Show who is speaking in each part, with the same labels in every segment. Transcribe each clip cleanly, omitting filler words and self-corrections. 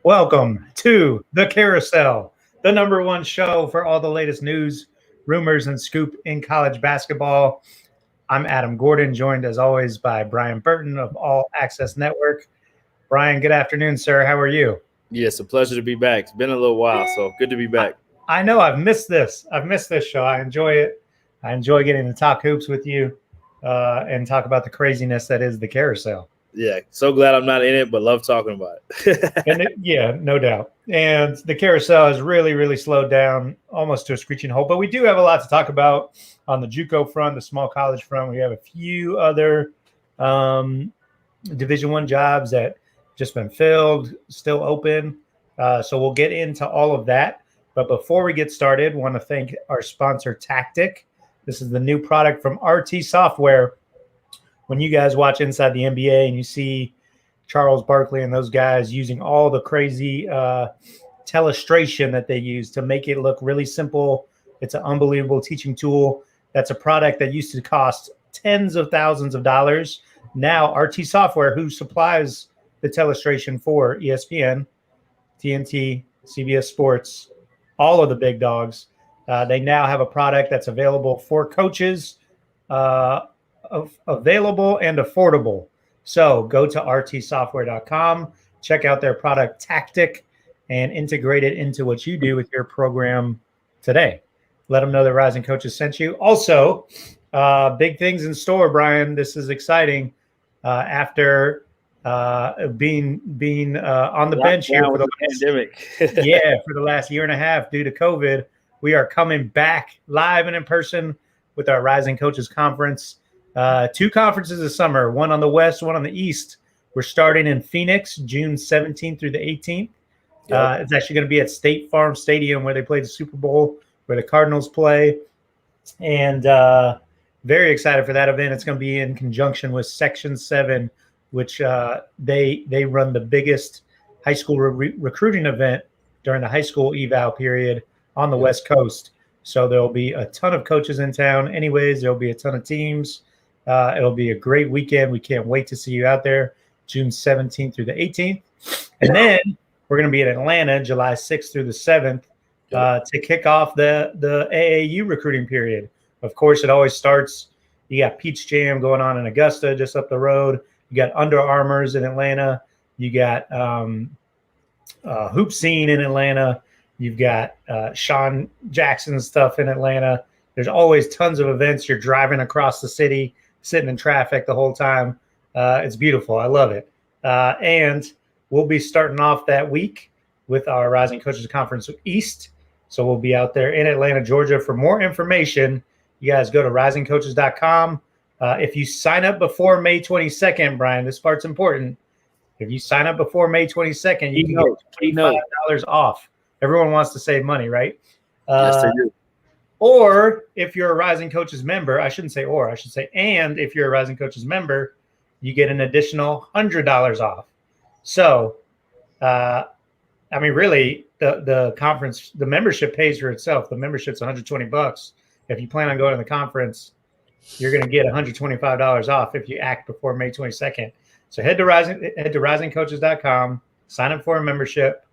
Speaker 1: Welcome to the Carousel, the number one show for all the latest news, rumors, and scoop in college basketball. I'm Adam Gordon, joined as always by Brian Burton of All Access Network. Brian, good afternoon, sir. How are you?
Speaker 2: Yes, a pleasure to be back. It's been a little while, so good to be back.
Speaker 1: I know I've missed this. I've missed this show. I enjoy it. I enjoy getting to talk hoops with you and talk about the craziness that is the Carousel.
Speaker 2: Yeah, so glad I'm not in it, but love talking about it.
Speaker 1: Yeah, no doubt. And the Carousel has really, really slowed down almost to a screeching halt. But we do have a lot to talk about on the JUCO front, the small college front. We have a few other Division I jobs that just been filled, still open. So we'll get into all of that. But before we get started, I want to thank our sponsor, Tactic. This is the new product from RT Software. When you guys watch Inside the NBA and you see Charles Barkley and those guys using all the crazy telestration that they use to make it look really simple, it's an unbelievable teaching tool. That's a product that used to cost tens of thousands of dollars. Now, RT Software, who supplies the telestration for ESPN, TNT, CBS Sports, all of the big dogs, they now have a product that's available for coaches, available and affordable. So go to rtsoftware.com, check out their product Tactic, and integrate it into what you do with your program today. Let them know that Rising Coaches sent you. Also, big things in store, Brian. This is exciting. After being on the bench here for the
Speaker 2: pandemic,
Speaker 1: for the last year and a half due to COVID, we are coming back live and in person with our Rising Coaches Conference. Two conferences this summer, one on the west, one on the east. We're starting in Phoenix, June 17th through the 18th. It's actually going to be at State Farm Stadium where they play the Super Bowl, where the Cardinals play. And very excited for that event. It's going to be in conjunction with Section 7, which they run the biggest high school recruiting event during the high school eval period on the West Coast. So there'll be a ton of coaches in town. Anyways, there'll be a ton of teams. It'll be a great weekend. We can't wait to see you out there, June 17th through the 18th. And then we're going to be in Atlanta, July 6th through the 7th, to kick off the AAU recruiting period. Of course, it always starts. You got Peach Jam going on in Augusta, just up the road. You got Under Armours in Atlanta. You got Hoop Scene in Atlanta. You've got Sean Jackson stuff in Atlanta. There's always tons of events. You're driving across the city, sitting in traffic the whole time. It's beautiful. I love it. And we'll be starting off that week with our Rising Coaches Conference East. So we'll be out there in Atlanta, Georgia. For more information, you guys go to risingcoaches.com. If you sign up before May 22nd, Brian, this part's important. If you sign up before May 22nd, you can get $25 off. Everyone wants to save money, right?
Speaker 2: Yes, they do.
Speaker 1: Or if you're a Rising Coaches member, I shouldn't say or, I should say and if you're a Rising Coaches member, you get an additional $100 off. So, really, the conference, the membership pays for itself. The membership's $120. If you plan on going to the conference, you're going to get $125 off if you act before May 22nd. So head to risingcoaches.com, sign up for a membership,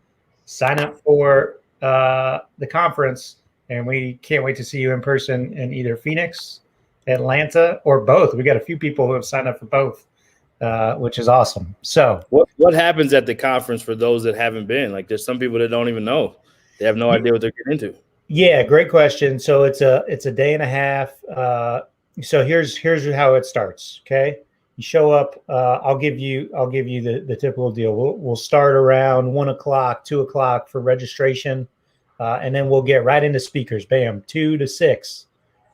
Speaker 1: sign up for the conference, and we can't wait to see you in person in either Phoenix, Atlanta, or both. We got a few people who have signed up for both, which is awesome. So
Speaker 2: what happens at the conference for those that haven't been? Like, there's some people that don't even know. They have no idea what they're getting into.
Speaker 1: Yeah, great question. So it's a day and a half. So here's how it starts. Okay. You show up. I'll give you the typical deal. We'll start around 1 o'clock, 2 o'clock for registration, and then we'll get right into speakers. Bam, 2 to 6.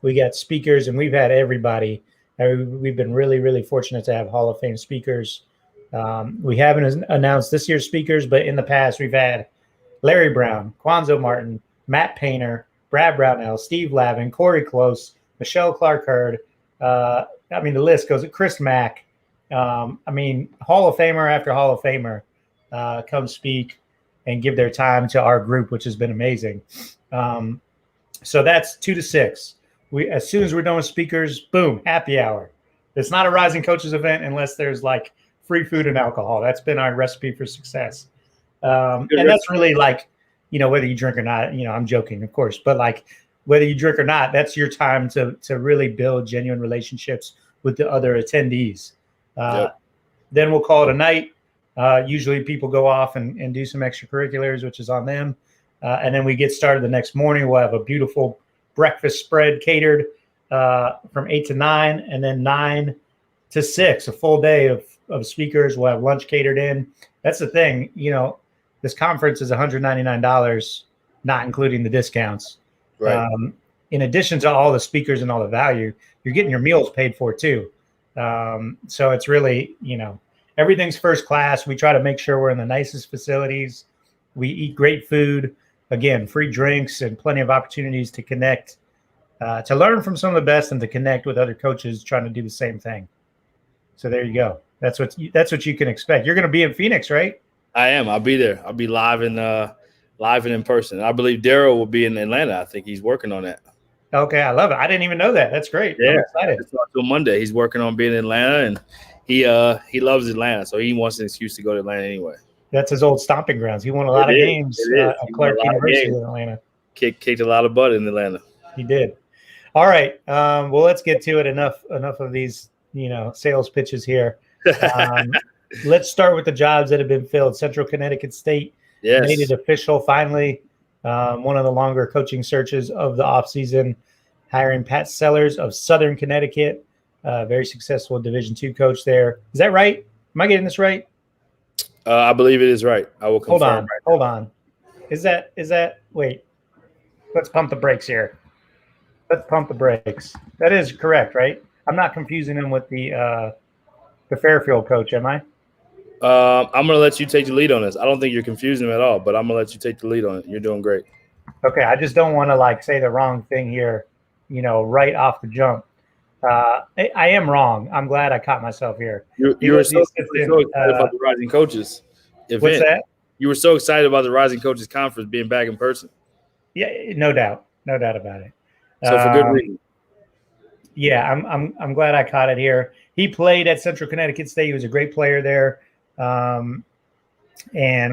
Speaker 1: We got speakers, and we've had everybody. We've been really, really fortunate to have Hall of Fame speakers. We haven't announced this year's speakers, but in the past we've had Larry Brown, Quanzo Martin, Matt Painter, Brad Brownell, Steve Lavin, Corey Close, Michelle Clark-Hurd. The list goes. Chris Mack. Hall of Famer after Hall of Famer come speak and give their time to our group, which has been amazing. So that's 2 to 6. As soon as we're done with speakers, boom, happy hour. It's not a Rising Coaches event unless there's like free food and alcohol. That's been our recipe for success. And that's really like, whether you drink or not, I'm joking, of course, but like whether you drink or not, that's your time to really build genuine relationships with the other attendees. Then we'll call it a night. Usually people go off and do some extracurriculars, which is on them. And then we get started the next morning. We'll have a beautiful breakfast spread catered from 8 to 9, and then 9 to 6, a full day of speakers. We'll have lunch catered in. That's the thing. This conference is $199, not including the discounts.
Speaker 2: Right.
Speaker 1: In addition to all the speakers and all the value, you're getting your meals paid for too. So it's really, everything's first class. We try to make sure we're in the nicest facilities. We eat great food. Again, free drinks and plenty of opportunities to connect, to learn from some of the best and to connect with other coaches trying to do the same thing. So there you go. That's what you can expect. You're going to be in Phoenix, right?
Speaker 2: I am. I'll be there. I'll be live and in person. I believe Daryl will be in Atlanta. I think he's working on that.
Speaker 1: Okay, I love it. I didn't even know that. That's great.
Speaker 2: Yeah,
Speaker 1: I'm excited.
Speaker 2: It's until Monday. He's working on being in Atlanta, and he loves Atlanta, so he wants an excuse to go to Atlanta anyway.
Speaker 1: That's his old stomping grounds. He won a lot of games at Clark University in Atlanta.
Speaker 2: Kicked a lot of butt in Atlanta.
Speaker 1: He did. All right. Well, let's get to it. Enough of these, sales pitches here. Let's start with the jobs that have been filled. Central Connecticut State made it official finally. One of the longer coaching searches of the offseason, hiring Pat Sellers of Southern Connecticut, very successful Division II coach there. Is that right? Am I getting this right?
Speaker 2: I believe it is right. I will confirm.
Speaker 1: Hold on. Is that wait, let's pump the brakes here. Let's pump the brakes. That is correct, right? I'm not confusing him with the Fairfield coach, am I?
Speaker 2: I'm going to let you take the lead on this. I don't think you're confusing him at all, but I'm going to let you take the lead on it. You're doing great.
Speaker 1: Okay, I just don't want to say the wrong thing here, right off the jump. I am wrong. I'm glad I caught myself here.
Speaker 2: You were so excited about the Rising Coaches event.
Speaker 1: What's that?
Speaker 2: You were so excited about the Rising Coaches Conference being back in person.
Speaker 1: Yeah, no doubt about it.
Speaker 2: So for good reason.
Speaker 1: Yeah, I'm glad I caught it here. He played at Central Connecticut State. He was a great player there, and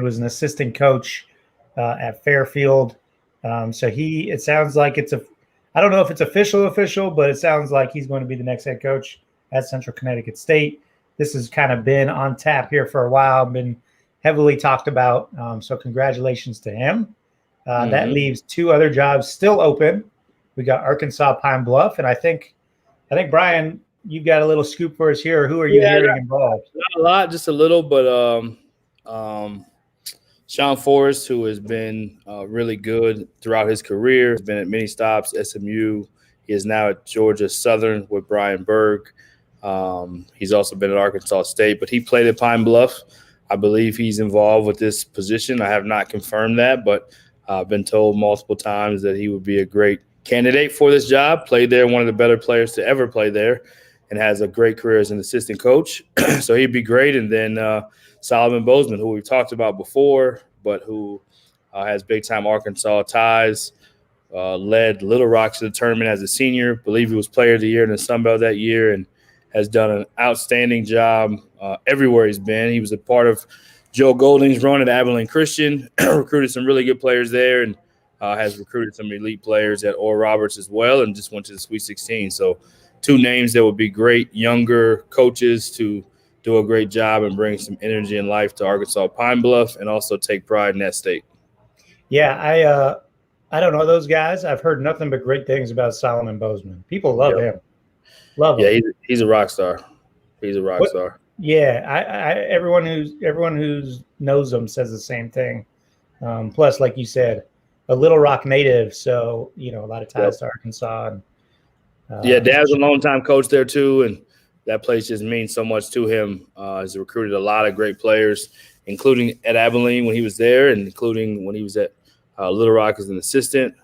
Speaker 1: was an assistant coach at Fairfield. So it sounds like I don't know if it's official, but it sounds like he's going to be the next head coach at Central Connecticut State. This has kind of been on tap here for a while, been heavily talked about. So congratulations to him. That leaves 2 other jobs still open. We got Arkansas Pine Bluff, and I think Brian, you've got a little scoop for us here. Who are you hearing involved?
Speaker 2: Not a lot, just a little, but Sean Forrest, who has been really good throughout his career, has been at many stops, SMU. He is now at Georgia Southern with Brian Berg. He's also been at Arkansas State, but he played at Pine Bluff. I believe he's involved with this position. I have not confirmed that, but I've been told multiple times that he would be a great candidate for this job. Played there, one of the better players to ever play there, and has a great career as an assistant coach. So he'd be great. And then Solomon Bozeman, who we've talked about before, but who has big-time Arkansas ties, led Little Rock to the tournament as a senior. Believe he was player of the year in the Sun Belt that year, and has done an outstanding job everywhere he's been. He was a part of Joe Golding's run at Abilene Christian, recruited some really good players there, and has recruited some elite players at Oral Roberts as well, and just went to the Sweet 16. So 2 names that would be great younger coaches to do a great job and bring some energy and life to Arkansas Pine Bluff, and also take pride in that state. Yeah,
Speaker 1: I don't know those guys. I've heard nothing but great things about Solomon Bozeman. People love him. Love him.
Speaker 2: Yeah, he's a rock star. He's a rock star.
Speaker 1: Yeah, everyone who knows him says the same thing. Plus, like you said, a Little Rock native, so a lot of ties to Arkansas. And,
Speaker 2: Dad's a longtime coach there too, and that place just means so much to him. He's recruited a lot of great players, including at Abilene when he was there, and including when he was at Little Rock as an assistant.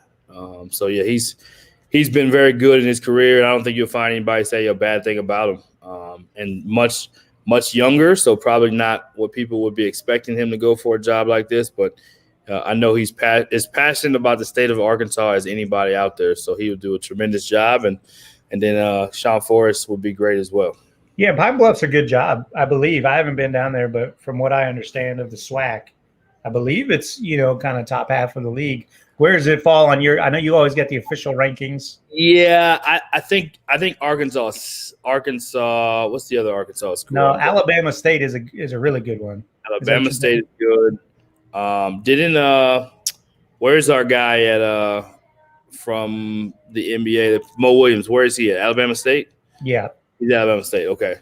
Speaker 2: He's been very good in his career, and I don't think you'll find anybody say a bad thing about him. And much younger, so probably not what people would be expecting him to go for a job like this, but I know he's as passionate about the state of Arkansas as anybody out there, so he would do a tremendous job. And then Sean Forrest would be great as well.
Speaker 1: Yeah, Pine Bluff's a good job, I believe. I haven't been down there, but from what I understand of the SWAC, I believe it's, kind of top half of the league. Where does it fall on your? I know you always get the official rankings.
Speaker 2: Yeah, I think Arkansas. What's the other Arkansas school?
Speaker 1: No, Alabama State is a really good one.
Speaker 2: Alabama State is good. Where's our guy at from the NBA? Mo Williams. Where is he at? Alabama State.
Speaker 1: Yeah,
Speaker 2: he's at Alabama State. Okay.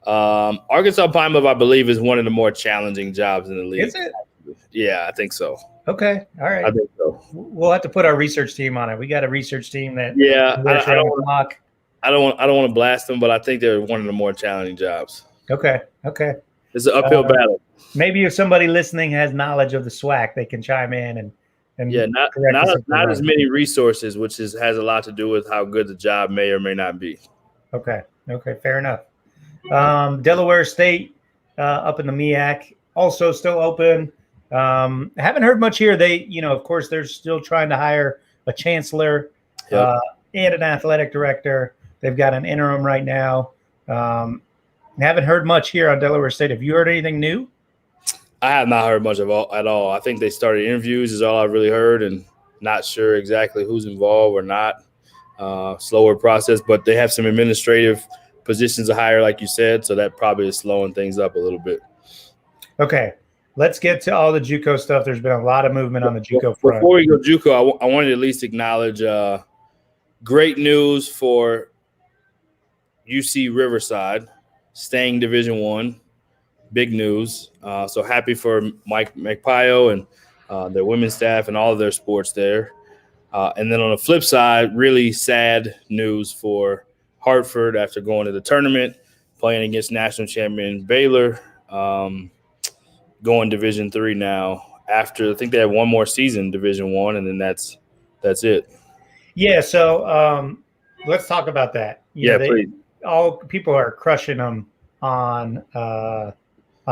Speaker 2: Arkansas Pine Bluff, I believe, is one of the more challenging jobs in the league.
Speaker 1: Is it?
Speaker 2: Yeah, I think so.
Speaker 1: Okay, all right.
Speaker 2: I think so.
Speaker 1: We'll have to put our research team on it. We got a research team that.
Speaker 2: Yeah, I don't want to blast them, but I think they're one of the more challenging jobs.
Speaker 1: Okay.
Speaker 2: It's an uphill battle.
Speaker 1: Maybe if somebody listening has knowledge of the SWAC, they can chime in and
Speaker 2: yeah, not as many resources, which has a lot to do with how good the job may or may not be.
Speaker 1: Okay, fair enough. Delaware State up in the MEAC, also still open. Haven't heard much here. They, of course, they're still trying to hire a chancellor and an athletic director. They've got an interim right now. Haven't heard much here on Delaware State. Have you heard anything new?
Speaker 2: I have not heard much at all. I think they started interviews is all I've really heard, and not sure exactly who's involved or not. Slower process, but they have some administrative positions to hire, like you said, so that probably is slowing things up a little bit.
Speaker 1: Okay, let's get to all the JUCO stuff. There's been a lot of movement on the JUCO front.
Speaker 2: Before we go JUCO, I wanted to at least acknowledge great news for UC Riverside staying Division I. Big news. So happy for Mike Magpayo and their women's staff and all of their sports there. And then on the flip side, really sad news for Hartford after going to the tournament, playing against national champion Baylor, going Division III now. After I think they have one more season Division I, and then that's it. Yeah.
Speaker 1: So let's talk about that.
Speaker 2: Please.
Speaker 1: All people are crushing them on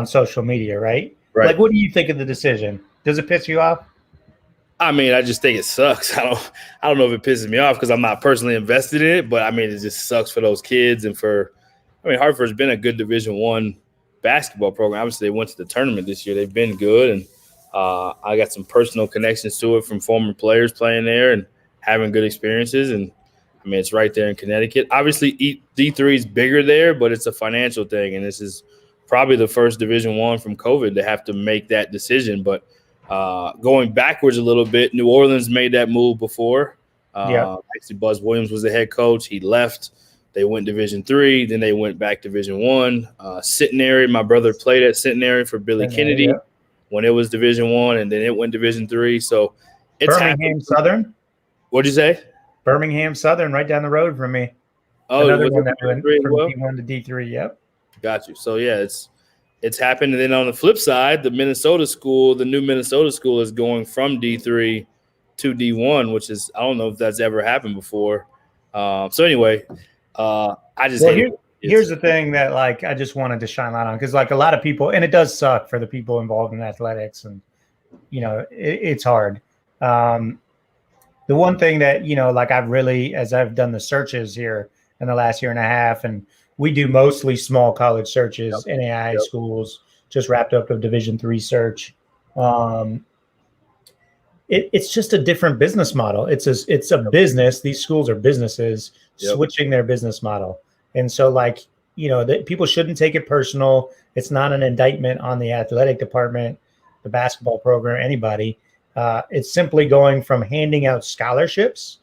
Speaker 1: social media, right?
Speaker 2: Right.
Speaker 1: Like, what do you think of the decision? Does it piss you off?
Speaker 2: I mean, I just think it sucks. I don't know if it pisses me off because I'm not personally invested in it, but I mean, it just sucks for those kids and Hartford's been a good Division I basketball program. Obviously, they went to the tournament this year. They've been good, and I got some personal connections to it from former players playing there and having good experiences. And I mean, it's right there in Connecticut. Obviously, D3 is bigger there, but it's a financial thing, and this is probably the first Division I from COVID to have to make that decision. But going backwards a little bit, New Orleans made that move before. Actually, Buzz Williams was the head coach. He left. They went Division III. Then they went back Division I. Centenary, my brother played at Centenary for Billy Kennedy when it was Division I, and then it went Division III. So it's
Speaker 1: Birmingham Southern.
Speaker 2: What'd you say?
Speaker 1: Birmingham Southern, right down the road from me.
Speaker 2: Oh,
Speaker 1: another one that went from D1 to D3. Yep.
Speaker 2: Got you. So yeah, it's happened. And then on the flip side, the new Minnesota school is going from D3 to D1, which is, I don't know if that's ever happened before. So anyway, I just
Speaker 1: here's the thing that I just wanted to shine light on, because a lot of people, and it does suck for the people involved in athletics, and it's hard. The one thing that I've really, as I've done the searches here in the last year and a half, and we do mostly small college searches, NAIA schools, just wrapped up a Division III search. It's just a different business model. It's a business. These schools are businesses switching their business model. And so people shouldn't take it personal. It's not an indictment on the athletic department, the basketball program, anybody. It's simply going from handing out scholarships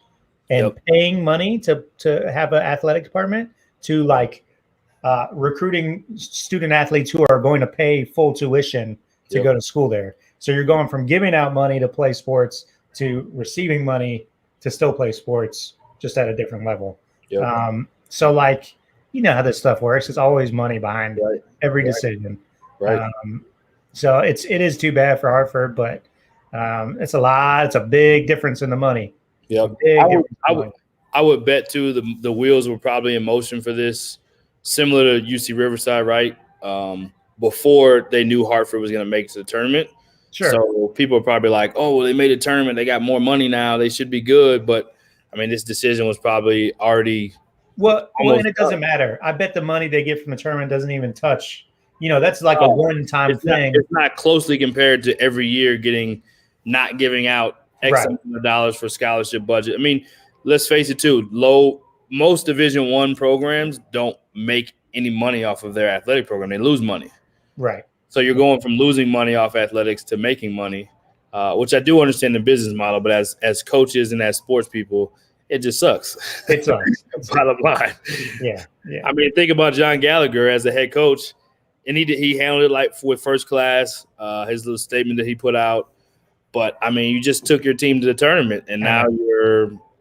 Speaker 1: and paying money to have an athletic department to recruiting student athletes who are going to pay full tuition to go to school there. So you're going from giving out money to play sports to receiving money to still play sports, just at a different level. So how this stuff works. It's always money behind every decision.
Speaker 2: Right.
Speaker 1: So it is too bad for Hartford, but it's a lot. It's a big difference in the money.
Speaker 2: I would bet too the wheels were probably in motion for this, similar to UC Riverside, right? Before they knew Hartford was going to make it to the tournament.
Speaker 1: Sure.
Speaker 2: So people are probably like, oh, well, they made a tournament. They got more money now. They should be good. But, I mean, this decision was probably already
Speaker 1: – Well, and it doesn't matter. I bet the money they get from the tournament doesn't even touch that's like a one-time thing.
Speaker 2: It's not closely compared to every year not giving out X amount of dollars for scholarship budget. I mean, let's face it too. Most Division I programs don't make any money off of their athletic program. They lose money.
Speaker 1: Right.
Speaker 2: So you're going from losing money off athletics to making money, which I do understand the business model, but as coaches and as sports people, it just sucks.
Speaker 1: It sucks.
Speaker 2: Bottom line.
Speaker 1: Yeah.
Speaker 2: I mean, think about John Gallagher as a head coach, and he handled it like with first class. His little statement that he put out, but I mean, you just took your team to the tournament, and now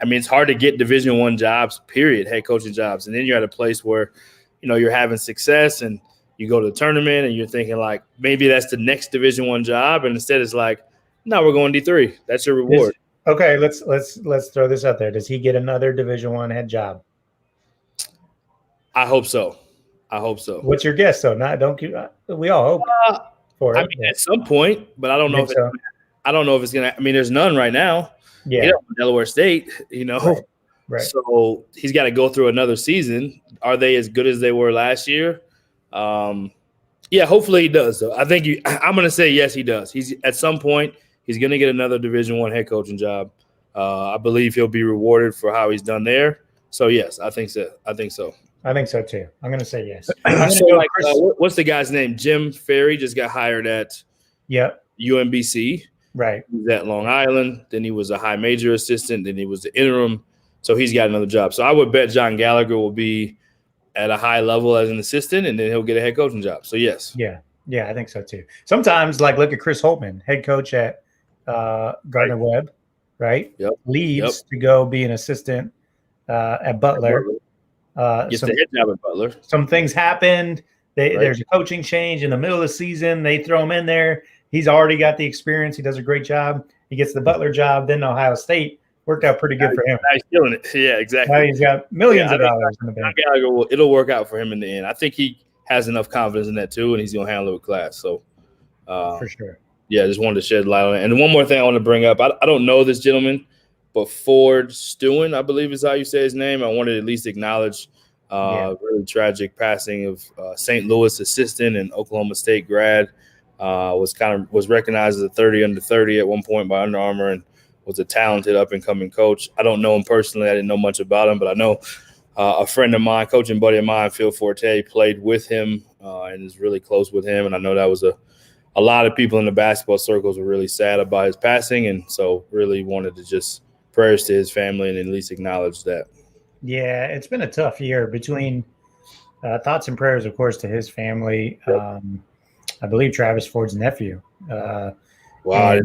Speaker 2: it's hard to get Division I jobs, period, head coaching jobs, and then you're at a place where, you're having success, and you go to the tournament, and you're thinking like maybe that's the next Division I job, and instead it's like, no, we're going D3. That's your reward.
Speaker 1: Okay, let's throw this out there. Does he get another Division I head job?
Speaker 2: I hope so.
Speaker 1: What's your guess, though? We all hope for it.
Speaker 2: I mean, at some point, but I don't know if it's gonna. I mean, there's none right now.
Speaker 1: Yeah,
Speaker 2: Delaware State.
Speaker 1: Right.
Speaker 2: So he's got to go through another season. Are they as good as they were last year? Yeah, hopefully he does. Though I think I'm going to say yes, he does. He's at some point he's going to get another Division I head coaching job. I believe he'll be rewarded for how he's done there. So yes, I think so.
Speaker 1: I think so too. I'm going to say yes.
Speaker 2: What's the guy's name? Jim Ferry just got hired at UMBC.
Speaker 1: Right.
Speaker 2: He was at Long Island. Then he was a high major assistant. Then he was the interim. So he's got another job. So I would bet John Gallagher will be at a high level as an assistant, and then he'll get a head coaching job. So yes.
Speaker 1: Yeah, I think so too. Sometimes, like, look at Chris Holtman, head coach at Gardner Webb, right?
Speaker 2: Yep.
Speaker 1: Leaves to go be an assistant at Butler.
Speaker 2: Gets the head job at Butler.
Speaker 1: Some things happened. There's a coaching change in the middle of the season. They throw him in there. He's already got the experience. He does a great job. He gets the Butler job. Then Ohio State worked out pretty good for him.
Speaker 2: He's killing it. Yeah, exactly.
Speaker 1: Now he's got millions of dollars in the bank.
Speaker 2: It'll work out for him in the end. I think he has enough confidence in that too, and he's going to handle it with class. So,
Speaker 1: for sure.
Speaker 2: Yeah, just wanted to shed light on it. And one more thing I want to bring up. I don't know this gentleman, but Ford Stewin, I believe is how you say his name. I wanted to at least acknowledge really tragic passing of St. Louis assistant and Oklahoma State grad. Was recognized as a 30 under 30 at one point by Under Armour and was a talented up-and-coming coach. I don't know him personally. I didn't know much about him, but I know a friend of mine, coaching buddy of mine, Phil Forte, played with him and is really close with him. And I know that was a lot of people in the basketball circles were really sad about his passing, and so really wanted to just prayers to his family and at least acknowledge that. Yeah,
Speaker 1: it's been a tough year between thoughts and prayers, of course, to his family. I believe Travis Ford's nephew.
Speaker 2: Wow.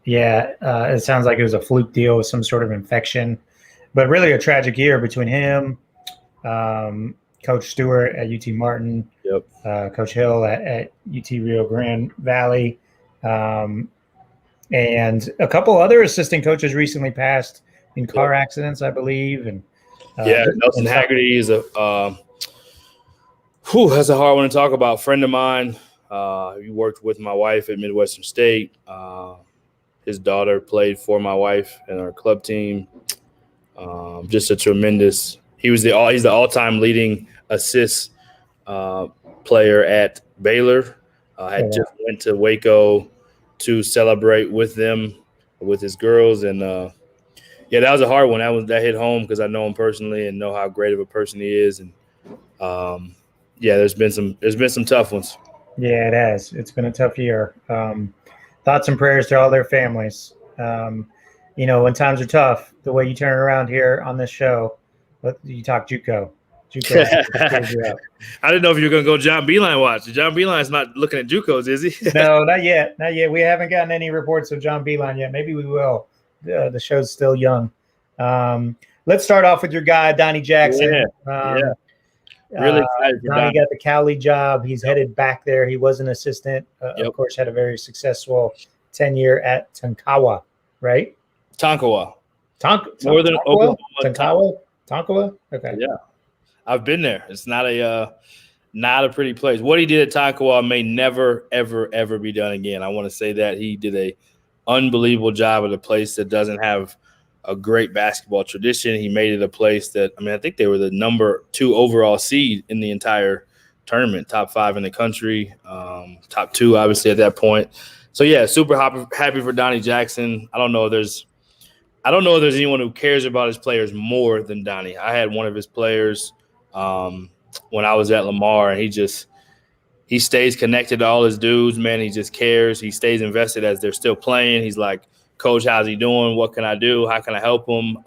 Speaker 1: It sounds like it was a fluke deal with some sort of infection, but really a tragic year between him, Coach Stewart at UT Martin, Coach Hill at UT Rio Grande Valley, and a couple other assistant coaches recently passed in car accidents, I believe. And
Speaker 2: Nelson Haggerty is that's a hard one to talk about. Friend of mine. He worked with my wife at Midwestern State. His daughter played for my wife and our club team. Just a tremendous. He's the all-time leading assist player at Baylor. Just went to Waco to celebrate with them, with his girls, and that was a hard one. That hit home because I know him personally and know how great of a person he is. And there's been some tough ones.
Speaker 1: Yeah, it has. It's been a tough year. Thoughts and prayers to all their families. When times are tough, the way you turn around here on this show, you talk JUCO.
Speaker 2: I didn't know if you were going to go John Beilein watch. John Beilein's not looking at JUCOs, is he?
Speaker 1: No, not yet. Not yet. We haven't gotten any reports of John Beilein yet. Maybe we will. The show's still young. Let's start off with your guy, Donnie Jackson.
Speaker 2: Really excited for
Speaker 1: Donnie got the Cali job. He's headed back there. He was an assistant. Of course, had a very successful tenure at Tonkawa, right?
Speaker 2: Tonkawa.
Speaker 1: Northern Oklahoma. Tonkawa? Okay.
Speaker 2: Yeah. I've been there. It's not a pretty place. What he did at Tonkawa may never, ever, ever be done again. I want to say that. He did a unbelievable job at a place that doesn't have a great basketball tradition. He made it a place that, I think they were the number 2 overall seed in the entire tournament, top 5 in the country, top 2 obviously at that point. So yeah, super happy for Donnie Jackson. I don't know if there's anyone who cares about his players more than Donnie. I had one of his players when I was at Lamar, and he stays connected to all his dudes, man. He just cares. He stays invested as they're still playing. He's like, Coach, how's he doing? What can I do? How can I help him?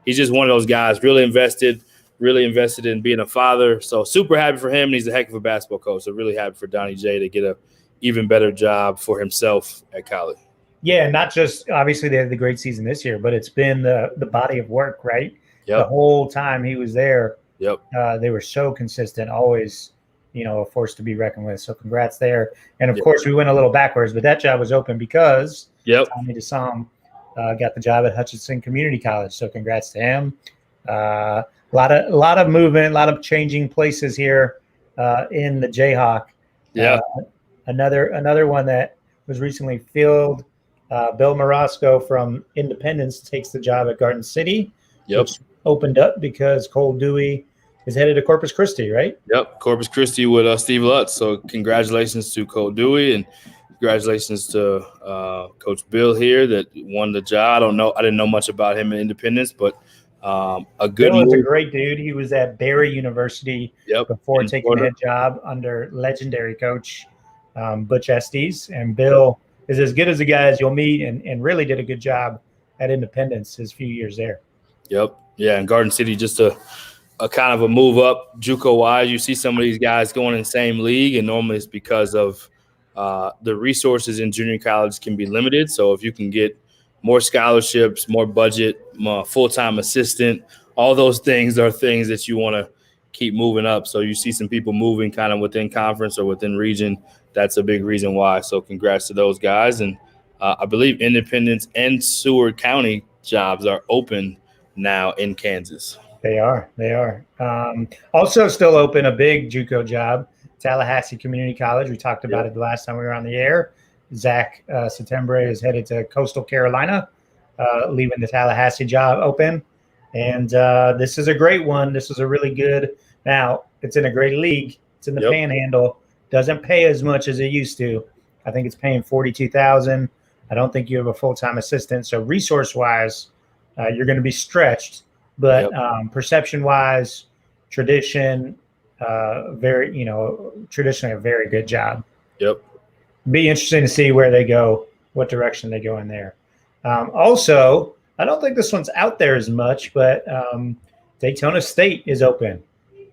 Speaker 2: He's just one of those guys, really invested in being a father. So super happy for him. And he's a heck of a basketball coach. So really happy for Donnie J to get a even better job for himself at college.
Speaker 1: Yeah, not just obviously they had the great season this year, but it's been the body of work, right?
Speaker 2: Yep.
Speaker 1: The whole time he was there.
Speaker 2: Yep.
Speaker 1: They were so consistent, always, a force to be reckoned with. So congrats there. And of course, we went a little backwards, but that job was open because Tommy DeSalm got the job at Hutchinson Community College. So congrats to him. A lot of movement, a lot of changing places here in the Jayhawk.
Speaker 2: Yeah.
Speaker 1: Another one that was recently filled. Bill Morosco from Independence takes the job at Garden City, which opened up because Cole Dewey is headed to Corpus Christi, right?
Speaker 2: Yep, Corpus Christi with Steve Lutz. So congratulations to Cole Dewey and congratulations to Coach Bill here that won the job. I didn't know much about him in Independence, but a good
Speaker 1: Bill
Speaker 2: move.
Speaker 1: is a great dude. He was at Barry University before taking the head job under legendary coach Butch Estes. And Bill is as good as the guys you'll meet and really did a good job at Independence his few years there. Yep.
Speaker 2: Yeah, and Garden City just a kind of a move up JUCO-wise. You see some of these guys going in the same league, and normally it's because of the resources in junior college can be limited. So if you can get more scholarships, more budget, more full-time assistant, all those things are things that you want to keep moving up. So you see some people moving kind of within conference or within region. That's a big reason why. So congrats to those guys. And I believe Independence and Seward County jobs are open now in Kansas.
Speaker 1: They are. Also still open, a big JUCO job, Tallahassee Community College. We talked about it the last time we were on the air. Zach Settembre is headed to Coastal Carolina, leaving the Tallahassee job open. And this is a great one. This is a really good – now, it's in a great league. It's in the Panhandle. Doesn't pay as much as it used to. I think it's paying $42,000. I don't think you have a full-time assistant. So resource-wise, you're going to be stretched. But perception-wise, tradition, traditionally a very good job.
Speaker 2: Yep.
Speaker 1: Be interesting to see where they go, what direction they go in there. Also, I don't think this one's out there as much, but Daytona State is open.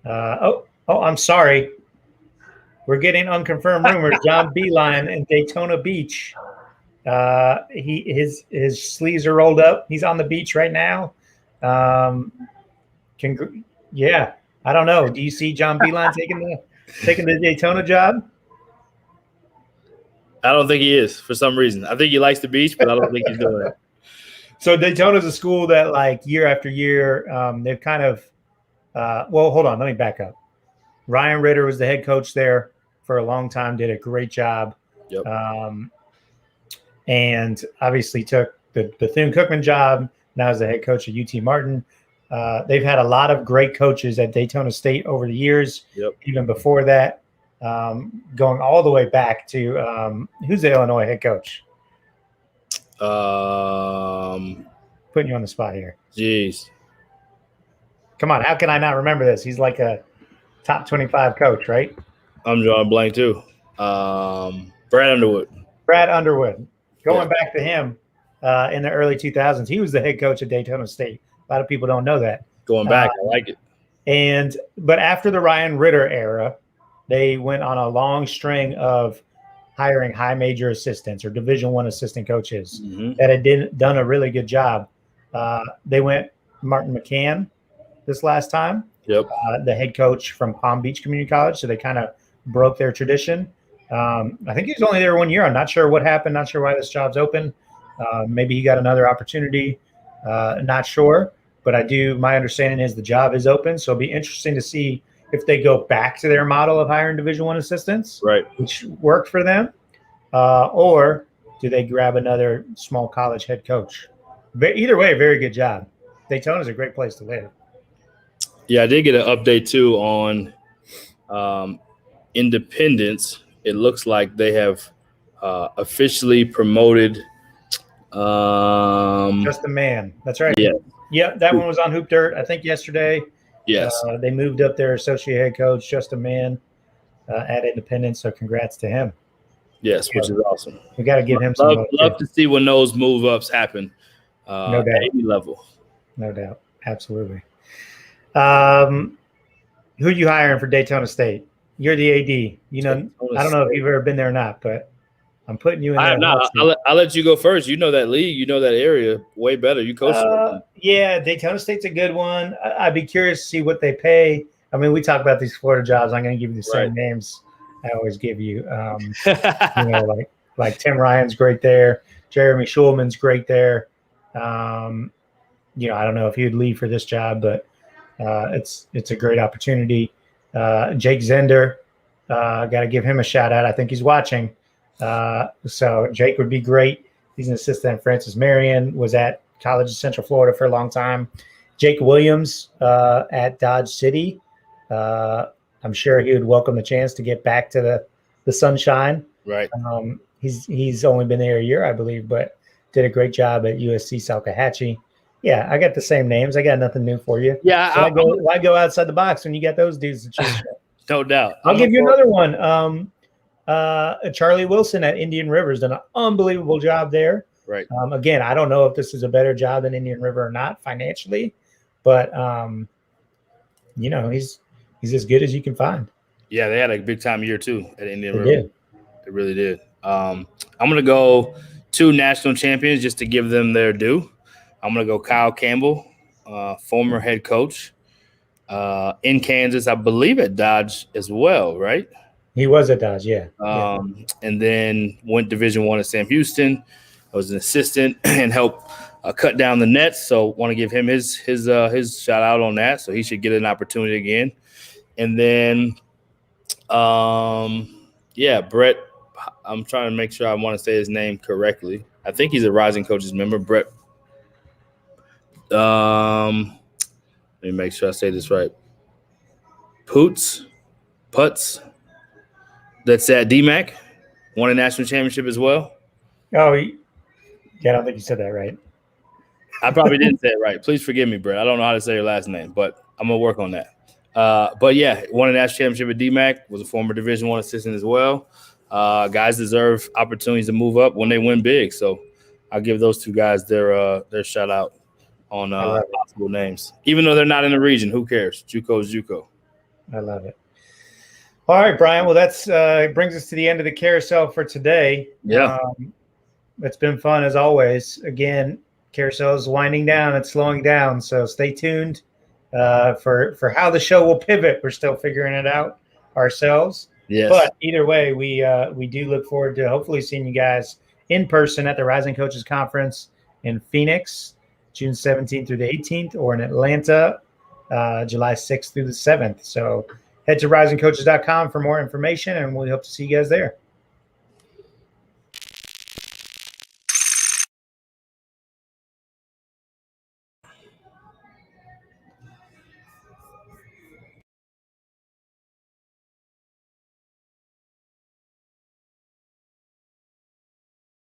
Speaker 1: I'm sorry. We're getting unconfirmed rumors. John Beeline in Daytona Beach. His sleeves are rolled up. He's on the beach right now. I don't know. Do you see John Beeline taking the Daytona job?
Speaker 2: I don't think he is for some reason. I think he likes the beach, but I don't think he's doing it.
Speaker 1: So Daytona's a school that, like, year after year, they've kind of hold on. Let me back up. Ryan Ritter was the head coach there for a long time, did a great job.
Speaker 2: Yep.
Speaker 1: And obviously took the Bethune-Cookman job. Now is the head coach at UT Martin. They've had a lot of great coaches at Daytona State over the years, even before that, going all the way back to who's the Illinois head coach? Putting you on the spot here.
Speaker 2: Jeez.
Speaker 1: Come on, how can I not remember this? He's like a top 25 coach, right?
Speaker 2: I'm drawing a blank too. Brad Underwood.
Speaker 1: Going back to him in the early 2000s, he was the head coach at Daytona State. A lot of people don't know that.
Speaker 2: Going back, I like it.
Speaker 1: But after the Ryan Ritter era, they went on a long string of hiring high major assistants or Division I assistant coaches that had done a really good job. They went Martin McCann this last time, the head coach from Palm Beach Community College. So they kind of broke their tradition. I think he was only there 1 year. I'm not sure what happened. Not sure why this job's open. Maybe he got another opportunity. Not sure. But my understanding is the job is open. So it'll be interesting to see if they go back to their model of hiring Division I assistants, which worked for them, or do they grab another small college head coach? But either way, very good job. Daytona is a great place to live.
Speaker 2: Yeah, I did get an update too on Independence, it looks like they have officially promoted.
Speaker 1: Just a man. That's right.
Speaker 2: Yeah.
Speaker 1: Yeah, that one was on Hoop Dirt, I think, yesterday.
Speaker 2: Yes.
Speaker 1: They moved up their associate head coach, Just a Man, at Independence. So congrats to him.
Speaker 2: Yes, which is awesome.
Speaker 1: We got to give him some
Speaker 2: love to see when those move ups happen.
Speaker 1: No doubt.
Speaker 2: At any level.
Speaker 1: No doubt. Absolutely. Who are you hiring for Daytona State? You're the AD. You know, I don't know if you've ever been there or not, but I'm putting you in there.
Speaker 2: I have not. I'll let you go first. You know that league. You know that area way better. You coach.
Speaker 1: Yeah, Daytona State's a good one. I'd be curious to see what they pay. I mean, we talk about these Florida jobs. I'm going to give you the same names I always give you. You know, like Tim Ryan's great there. Jeremy Schulman's great there. You know, I don't know if he would leave for this job, but it's a great opportunity. Jake Zender, got to give him a shout out. I think he's watching. So Jake would be great. He's an assistant at Francis Marion, was at College of Central Florida for a long time. Jake Williams at Dodge City. I'm sure he would welcome the chance to get back to the sunshine.
Speaker 2: Right.
Speaker 1: He's only been there a year, I believe, but did a great job at USC Salkehatchie. Yeah, I got the same names. I got nothing new for you.
Speaker 2: Yeah,
Speaker 1: why go outside the box when you got those dudes to choose from?
Speaker 2: No doubt.
Speaker 1: I'll give you another one. Charlie Wilson at Indian River's done an unbelievable job there.
Speaker 2: Right.
Speaker 1: Again, I don't know if this is a better job than Indian River or not financially, but you know, he's as good as you can find.
Speaker 2: Yeah, they had a big time year too at Indian River.
Speaker 1: Did.
Speaker 2: They really did. I'm gonna go 2 national champions just to give them their due. I'm gonna go Kyle Campbell, former head coach in Kansas, I believe at Dodge as well, right?
Speaker 1: He was at Dodge, yeah.
Speaker 2: And then went Division I at Sam Houston. I was an assistant and helped cut down the nets. So want to give him his shout out on that. So he should get an opportunity again. And then, Brett. I'm trying to make sure I want to say his name correctly. I think he's a Rising Coaches member, Brett. Let me make sure I say this right. Putz. That's at DMAC. Won a national championship as well.
Speaker 1: Oh, yeah, I don't think you said that right.
Speaker 2: I probably didn't say it right. Please forgive me, Brett. I don't know how to say your last name, but I'm going to work on that. But, yeah, won a national championship at DMAC. Was a former Division I assistant as well. Guys deserve opportunities to move up when they win big. So I'll give those 2 guys their shout out on possible names. Even though they're not in the region, who cares? JUCO's JUCO.
Speaker 1: I love it. All right, Brian. Well, that's brings us to the end of the carousel for today.
Speaker 2: Yeah.
Speaker 1: It's been fun as always. Again, carousel is winding down. It's slowing down. So stay tuned for how the show will pivot. We're still figuring it out ourselves.
Speaker 2: Yes.
Speaker 1: But either way, we do look forward to hopefully seeing you guys in person at the Rising Coaches Conference in Phoenix, June 17th through the 18th, or in Atlanta, July 6th through the 7th. So head to risingcoaches.com for more information, and we hope to see you guys there.